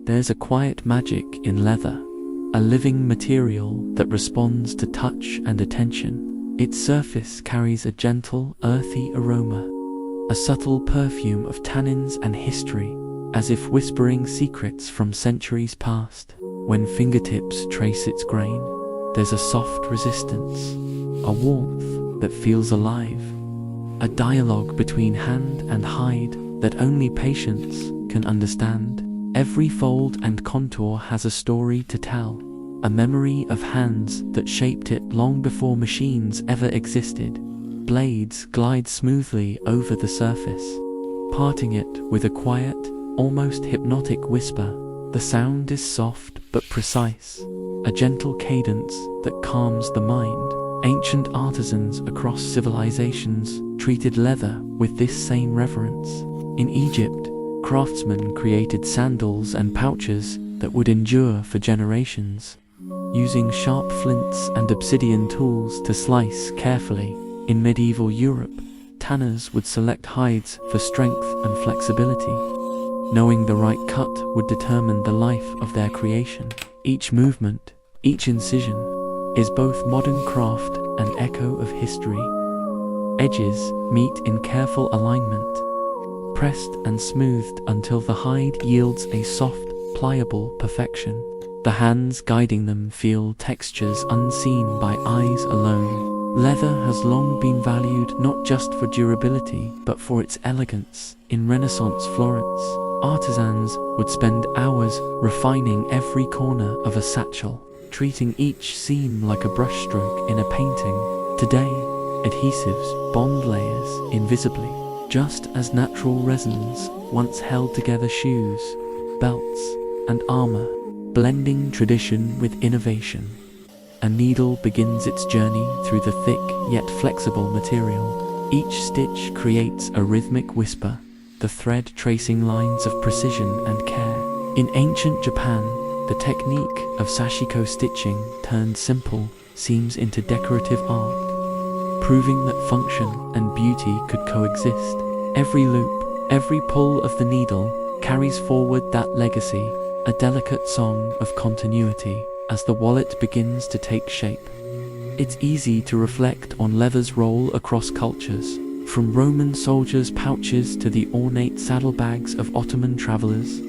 There's a quiet magic in leather, a living material that responds to touch and attention. Its surface carries a gentle, earthy aroma, a subtle perfume of tannins and history, as if whispering secrets from centuries past. When fingertips trace its grain, there's a soft resistance, a warmth that feels alive, a dialogue between hand and hide that only patience can understand. Every fold and contour has a story to tell, a memory of hands that shaped it long before machines ever existed. Blades glide smoothly over the surface, parting it with a quiet, almost hypnotic whisper. The sound is soft but precise, a gentle cadence that calms the mind. Ancient artisans across civilizations treated leather with this same reverence. In Egypt, craftsmen created sandals and pouches that would endure for generations, using sharp flints and obsidian tools to slice carefully. In medieval Europe, tanners would select hides for strength and flexibility, knowing the right cut would determine the life of their creation. Each movement, each incision, is both modern craft and echo of history. Edges meet in careful alignment, pressed and smoothed until the hide yields a soft, pliable perfection. The hands guiding them feel textures unseen by eyes alone. Leather has long been valued not just for durability, but for its elegance. In Renaissance Florence, artisans would spend hours refining every corner of a satchel, treating each seam like a brushstroke in a painting. Today, adhesives bond layers invisibly, just as natural resins once held together shoes, belts, and armor, blending tradition with innovation. A needle begins its journey through the thick yet flexible material. Each stitch creates a rhythmic whisper, the thread tracing lines of precision and care. In ancient Japan, the technique of sashiko stitching turned simple seams into decorative art, proving that function and beauty could coexist. Every loop, every pull of the needle carries forward that legacy, a delicate song of continuity as the wallet begins to take shape. It's easy to reflect on leather's role across cultures, from Roman soldiers' pouches to the ornate saddlebags of Ottoman travelers.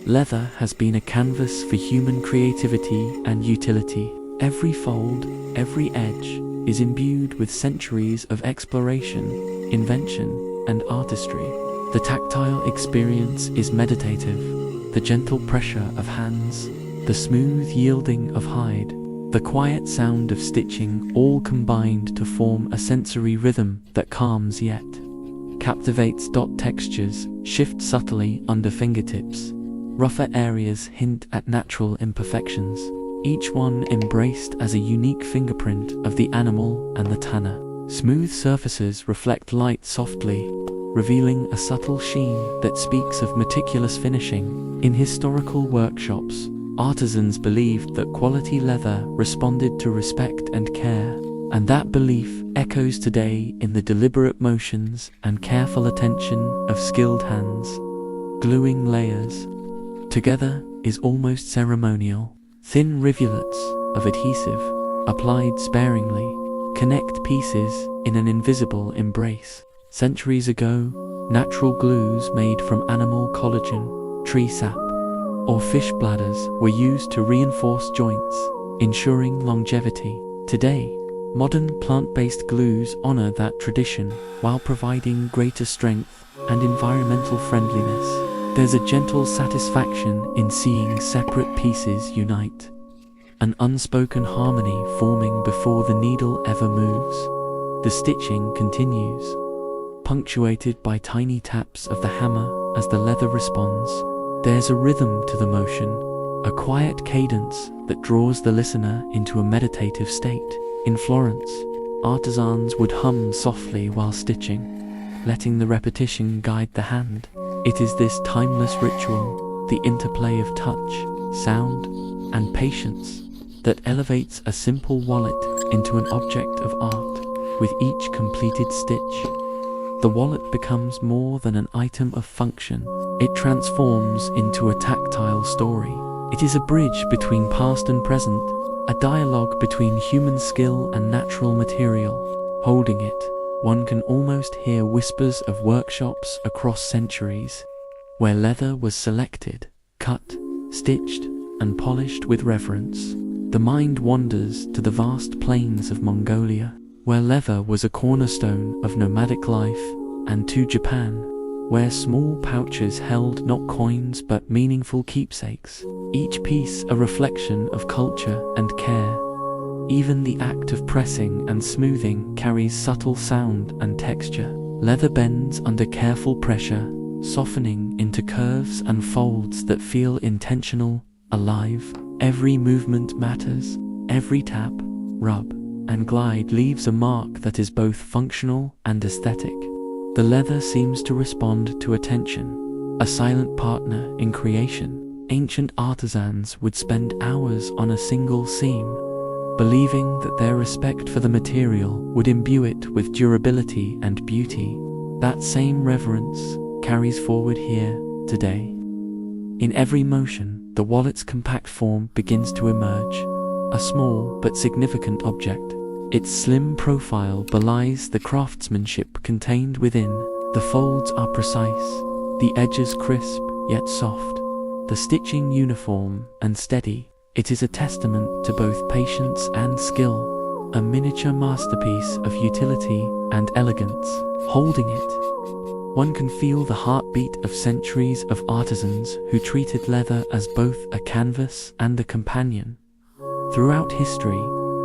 Leather has been a canvas for human creativity and utility. Every fold, every edge, is imbued with centuries of exploration, invention, and artistry. The tactile experience is meditative, the gentle pressure of hands, the smooth yielding of hide, the quiet sound of stitching, all combined to form a sensory rhythm that calms yet captivates. Textures shift subtly under fingertips. Rougher areas hint at natural imperfections, each one embraced as a unique fingerprint of the animal and the tanner. Smooth surfaces reflect light softly, revealing a subtle sheen that speaks of meticulous finishing. In historical workshops, artisans believed that quality leather responded to respect and care, and that belief echoes today in the deliberate motions and careful attention of skilled hands. Gluing layers together is almost ceremonial. Thin rivulets of adhesive, applied sparingly, connect pieces in an invisible embrace. Centuries ago, natural glues made from animal collagen, tree sap, or fish bladders were used to reinforce joints, ensuring longevity. Today, modern plant-based glues honor that tradition while providing greater strength and environmental friendliness. There's a gentle satisfaction in seeing separate pieces unite, an unspoken harmony forming before the needle ever moves. The stitching continues, punctuated by tiny taps of the hammer as the leather responds. There's a rhythm to the motion, a quiet cadence that draws the listener into a meditative state. In Florence, artisans would hum softly while stitching, letting the repetition guide the hand. It is this timeless ritual, the interplay of touch, sound, and patience, that elevates a simple wallet into an object of art. With each completed stitch, the wallet becomes more than an item of function. it transforms into a tactile story. It is a bridge between past and present, a dialogue between human skill and natural material. Holding it, one can almost hear whispers of workshops across centuries, where leather was selected, cut, stitched, and polished with reverence. The mind wanders to the vast plains of Mongolia, where leather was a cornerstone of nomadic life, and to Japan, where small pouches held not coins but meaningful keepsakes, each piece a reflection of culture and care. Even the act of pressing and smoothing carries subtle sound and texture. Leather bends under careful pressure, softening into curves and folds that feel intentional, alive. Every movement matters, every tap, rub, and glide leaves a mark that is both functional and aesthetic. The leather seems to respond to attention, a silent partner in creation. Ancient artisans would spend hours on a single seam, believing that their respect for the material would imbue it with durability and beauty. That same reverence carries forward here today. In every motion, the wallet's compact form begins to emerge, a small but significant object. Its slim profile belies the craftsmanship contained within. The folds are precise, the edges crisp yet soft, the stitching uniform and steady. It is a testament to both patience and skill, a miniature masterpiece of utility and elegance. Holding it, one can feel the heartbeat of centuries of artisans who treated leather as both a canvas and a companion. Throughout history,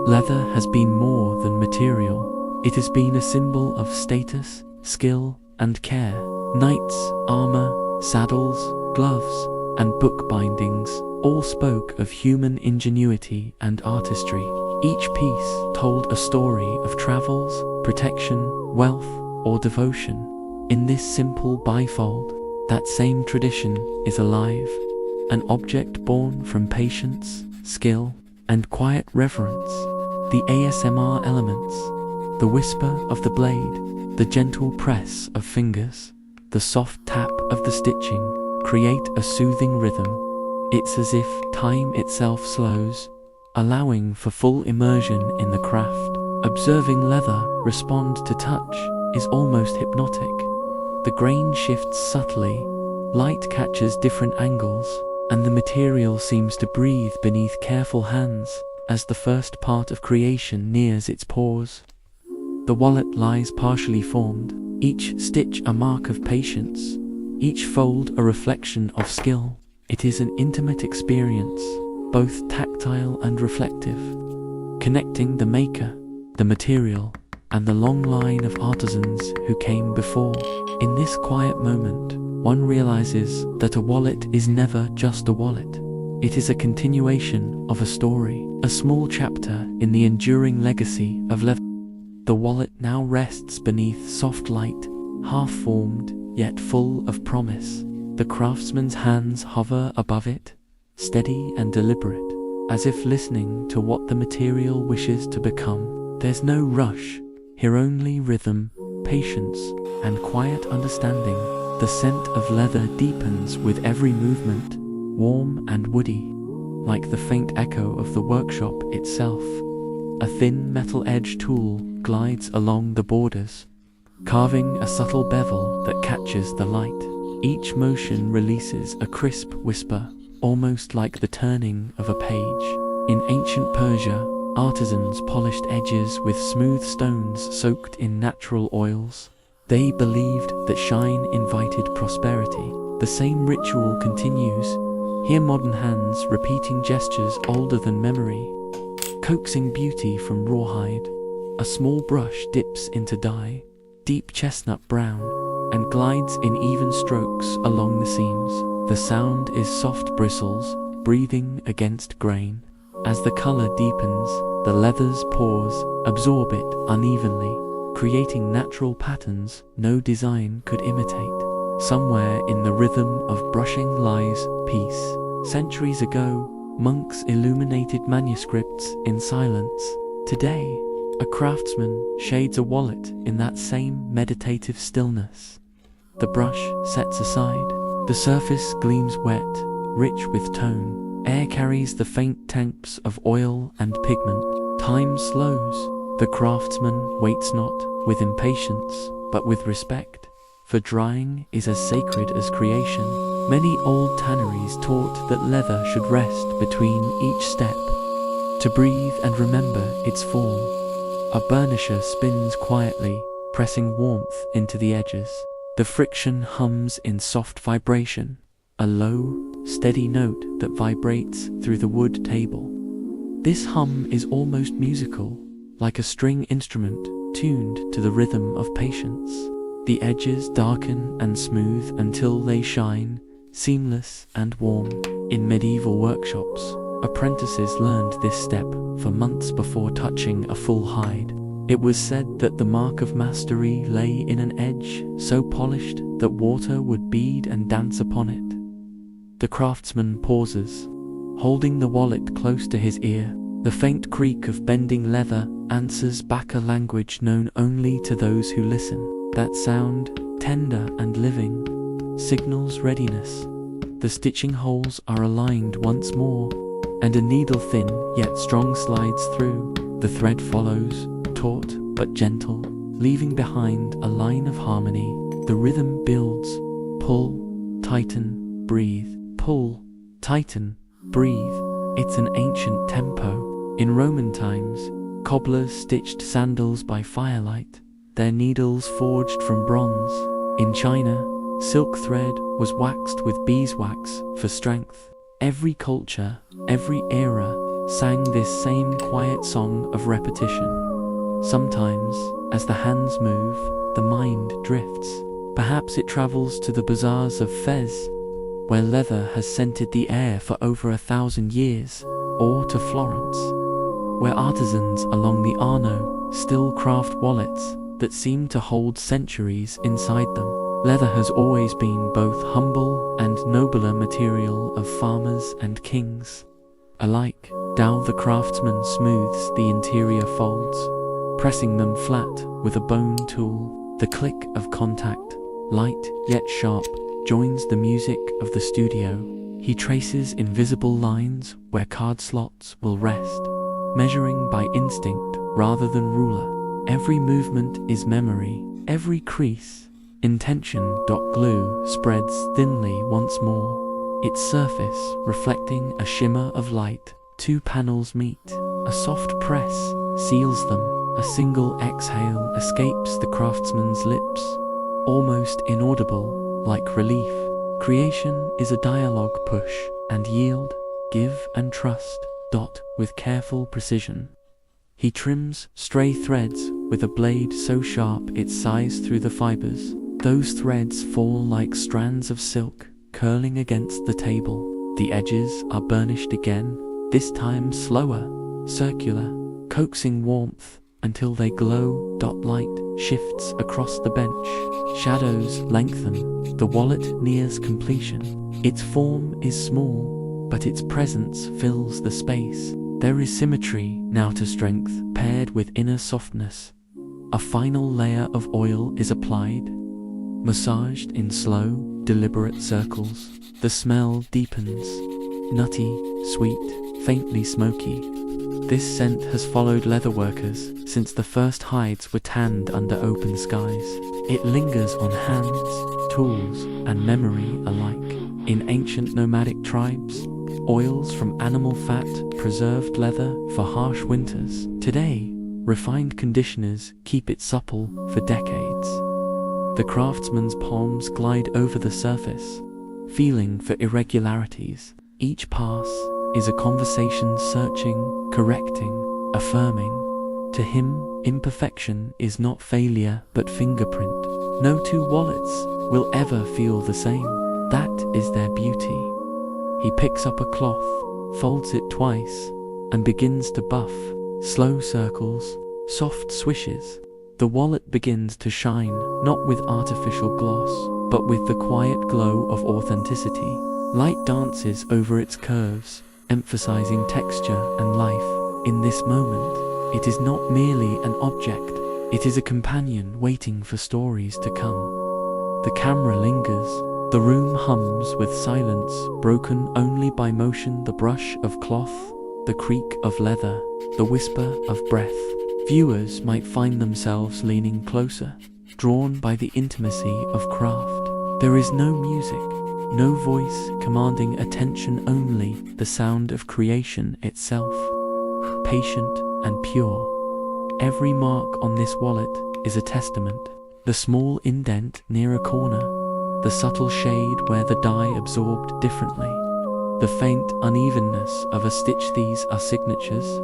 leather has been more than material. It has been a symbol of status, skill, and care. Knights, armor, saddles, gloves, and book bindings all spoke of human ingenuity and artistry. Each piece told a story of travels, protection, wealth, or devotion. In this simple bifold, that same tradition is alive, an object born from patience, skill, and quiet reverence. The ASMR elements, the whisper of the blade, the gentle press of fingers, the soft tap of the stitching, create a soothing rhythm. It's as if time itself slows, allowing for full immersion in the craft. Observing leather respond to touch is almost hypnotic. The grain shifts subtly, light catches different angles, and the material seems to breathe beneath careful hands as the first part of creation nears its pause. The wallet lies partially formed, each stitch a mark of patience, each fold a reflection of skill. It is an intimate experience, both tactile and reflective, connecting the maker, the material, and the long line of artisans who came before. In this quiet moment, one realizes that a wallet is never just a wallet. It is a continuation of a story, a small chapter in the enduring legacy of leather. The wallet now rests beneath soft light, half-formed, yet full of promise. The craftsman's hands hover above it, steady and deliberate, as if listening to what the material wishes to become. There's no rush, here only rhythm, patience, and quiet understanding. The scent of leather deepens with every movement, warm and woody, like the faint echo of the workshop itself. A thin metal-edged tool glides along the borders, carving a subtle bevel that catches the light. Each motion releases a crisp whisper, almost like the turning of a page. In ancient Persia, artisans polished edges with smooth stones soaked in natural oils. They believed that shine invited prosperity. The same ritual continues, here modern hands repeating gestures older than memory, coaxing beauty from rawhide. A small brush dips into dye, deep chestnut brown, and glides in even strokes along the seams. The sound is soft bristles, breathing against grain. As the color deepens, the leather's pores absorb it unevenly, creating natural patterns no design could imitate. Somewhere in the rhythm of brushing lies peace. Centuries ago, monks illuminated manuscripts in silence. Today, a craftsman shades a wallet in that same meditative stillness. The brush sets aside, The surface gleams wet, rich with tone. Air carries the faint taints of oil and pigment. Time slows. The craftsman waits not with impatience, but with respect, for drying is as sacred as creation. Many old tanneries taught that leather should rest between each step, to breathe and remember its form. A burnisher spins quietly, pressing warmth into the edges. The friction hums in soft vibration, a low, steady note that vibrates through the wood table. This hum is almost musical, like a string instrument tuned to the rhythm of patience. The edges darken and smooth until they shine, seamless and warm. In medieval workshops, apprentices learned this step for months before touching a full hide. It was said that the mark of mastery lay in an edge so polished that water would bead and dance upon it. The craftsman pauses, holding the wallet close to his ear. The faint creak of bending leather answers back a language known only to those who listen. That sound, tender and living, signals readiness. The stitching holes are aligned once more, and a needle thin yet strong slides through. The thread follows, taut but gentle, leaving behind a line of harmony. The rhythm builds. Pull, tighten, breathe. Pull, tighten, breathe. It's an ancient tempo. In Roman times, cobblers stitched sandals by firelight, their needles forged from bronze. In China, silk thread was waxed with beeswax for strength. Every culture, every era, sang this same quiet song of repetition. Sometimes, as the hands move, the mind drifts. Perhaps it travels to the bazaars of Fez, where leather has scented the air for over 1,000 years, or to Florence, where artisans along the Arno still craft wallets that seem to hold centuries inside them. Leather has always been both humble and nobler material of farmers and kings alike. Now the craftsman smooths the interior folds, pressing them flat with a bone tool. The click of contact, light yet sharp, joins the music of the studio. He traces invisible lines where card slots will rest, measuring by instinct rather than ruler. Every movement is memory, every crease, intention. Glue spreads thinly once more, its surface reflecting a shimmer of light. Two panels meet, a soft press seals them. A single exhale escapes the craftsman's lips, almost inaudible, like relief. Creation is a dialogue. Push and yield, give and trust. With careful precision, he trims stray threads with a blade so sharp it sighs through the fibers. Those threads fall like strands of silk, curling against the table. The edges are burnished again, this time slower, circular, coaxing warmth until they glow. Light shifts across the bench, shadows lengthen. The wallet nears completion. Its form is small, but its presence fills the space. There is symmetry now to strength, paired with inner softness. A final layer of oil is applied, massaged in slow, deliberate circles. The smell deepens, nutty, sweet, faintly smoky. This scent has followed leatherworkers since the first hides were tanned under open skies. It lingers on hands, tools, and memory alike. In ancient nomadic tribes, oils from animal fat preserved leather for harsh winters. Today, refined conditioners keep it supple for decades. The craftsman's palms glide over the surface, feeling for irregularities. Each pass is a conversation, searching, correcting, affirming. To him, imperfection is not failure but fingerprint. No two wallets will ever feel the same. That is their beauty. He picks up a cloth, folds it twice, and begins to buff. Slow circles, soft swishes. The wallet begins to shine, not with artificial gloss, but with the quiet glow of authenticity. Light dances over its curves, emphasizing texture and life. In this moment, it is not merely an object, it is a companion waiting for stories to come. The camera lingers, The room hums with silence, broken only by motion, the brush of cloth, the creak of leather, the whisper of breath. Viewers might find themselves leaning closer, drawn by the intimacy of craft. There is no music, no voice commanding attention, only the sound of creation itself, patient and pure. Every mark on this wallet is a testament. The small indent near a corner, the subtle shade where the dye absorbed differently, the faint unevenness of a stitch, these are signatures,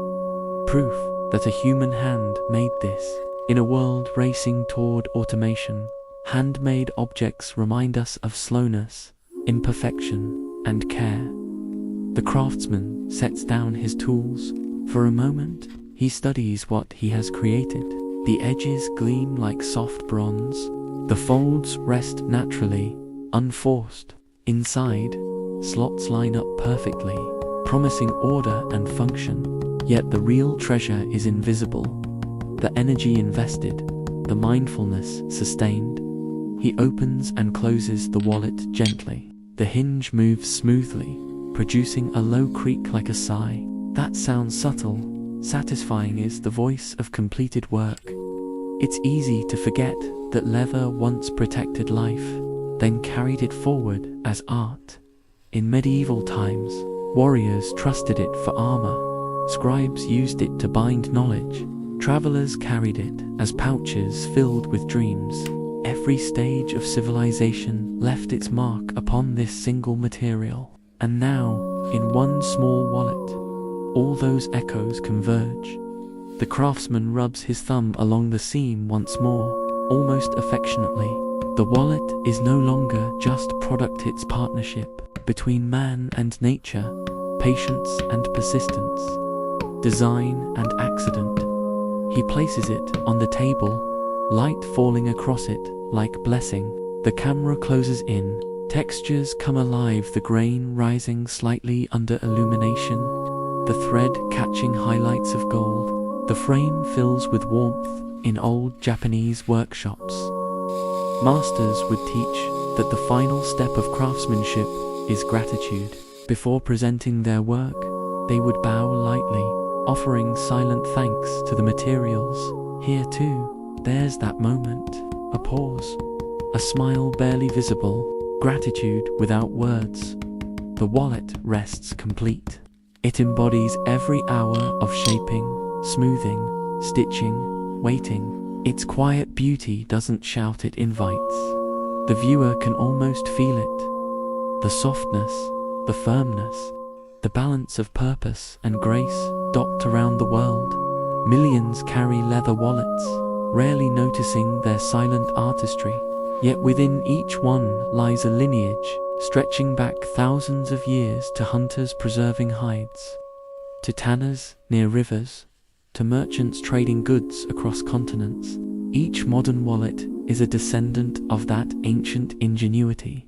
proof that a human hand made this. In a world racing toward automation, handmade objects remind us of slowness, imperfection, and care. The craftsman sets down his tools. For a moment, he studies what he has created. The edges gleam like soft bronze. The folds rest naturally, unforced. Inside, slots line up perfectly, promising order and function. Yet the real treasure is invisible. The energy invested, the mindfulness sustained. He opens and closes the wallet gently. The hinge moves smoothly, producing a low creak like a sigh. That sounds subtle, satisfying, is the voice of completed work. It's easy to forget that leather once protected life, then carried it forward as art. In medieval times, warriors trusted it for armor. Scribes used it to bind knowledge. Travelers carried it as pouches filled with dreams. Every stage of civilization left its mark upon this single material. And now, in one small wallet, all those echoes converge. The craftsman rubs his thumb along the seam once more, almost affectionately. The wallet is no longer just product, it's partnership between man and nature, patience and persistence, design and accident. He places it on the table, light falling across it like blessing. The camera closes in, textures come alive, the grain rising slightly under illumination, the thread catching highlights of gold. The frame fills with warmth. In old Japanese workshops, masters would teach that the final step of craftsmanship is gratitude. Before presenting their work, they would bow lightly, offering silent thanks to the materials. Here too, there's that moment, a pause, a smile barely visible, gratitude without words. The wallet rests complete. It embodies every hour of shaping, smoothing, stitching, waiting. Its quiet beauty doesn't shout, it invites. The viewer can almost feel it. The softness, the firmness, the balance of purpose and grace dot around the world. Millions carry leather wallets, rarely noticing their silent artistry. Yet within each one lies a lineage, stretching back thousands of years to hunters preserving hides, to tanners near rivers, to merchants trading goods across continents. Each modern wallet is a descendant of that ancient ingenuity.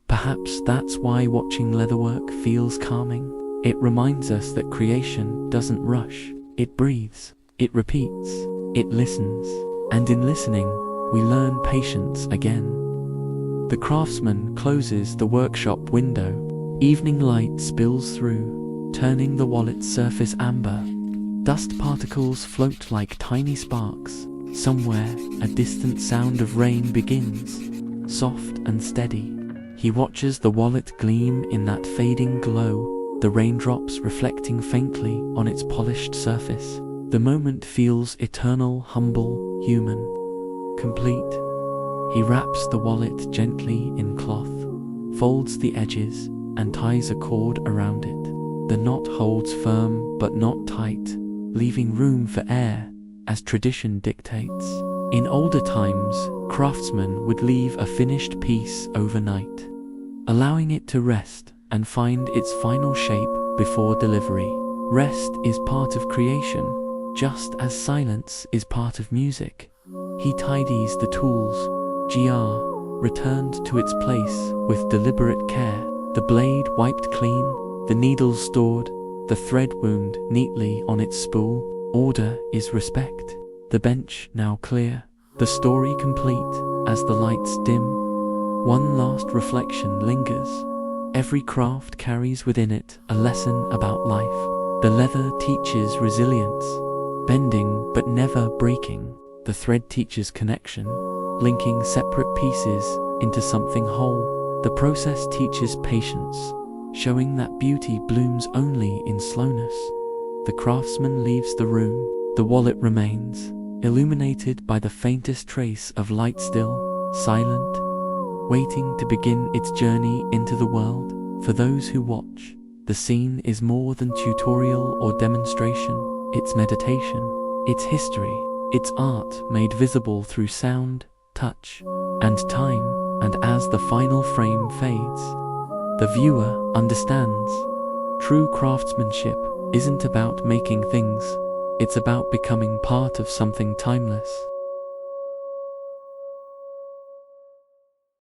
Perhaps that's why watching leatherwork feels calming. It reminds us that creation doesn't rush. It breathes, it repeats, it listens. And in listening, we learn patience again. The craftsman closes the workshop window. Evening light spills through, turning the wallet's surface amber. Dust particles float like tiny sparks. Somewhere, a distant sound of rain begins, soft and steady. He watches the wallet gleam in that fading glow, the raindrops reflecting faintly on its polished surface. The moment feels eternal, humble, human, complete. He wraps the wallet gently in cloth, folds the edges, and ties a cord around it. The knot holds firm but not tight, leaving room for air, as tradition dictates. In older times, craftsmen would leave a finished piece overnight, allowing it to rest and find its final shape before delivery. Rest is part of creation, just as silence is part of music. He tidies the tools, returned to its place with deliberate care, the blade wiped clean, the needles stored, the thread wound neatly on its spool. Order is respect. The bench now clear, the story complete as the lights dim. One last reflection lingers. Every craft carries within it a lesson about life. The leather teaches resilience, bending but never breaking. The thread teaches connection, linking separate pieces into something whole. The process teaches patience, showing that beauty blooms only in slowness. The craftsman leaves the room, the wallet remains, illuminated by the faintest trace of light, still, silent, waiting to begin its journey into the world. For those who watch, the scene is more than tutorial or demonstration. It's meditation, it's history, it's art made visible through sound, touch, and time. And as the final frame fades, the viewer understands. True craftsmanship isn't about making things, it's about becoming part of something timeless.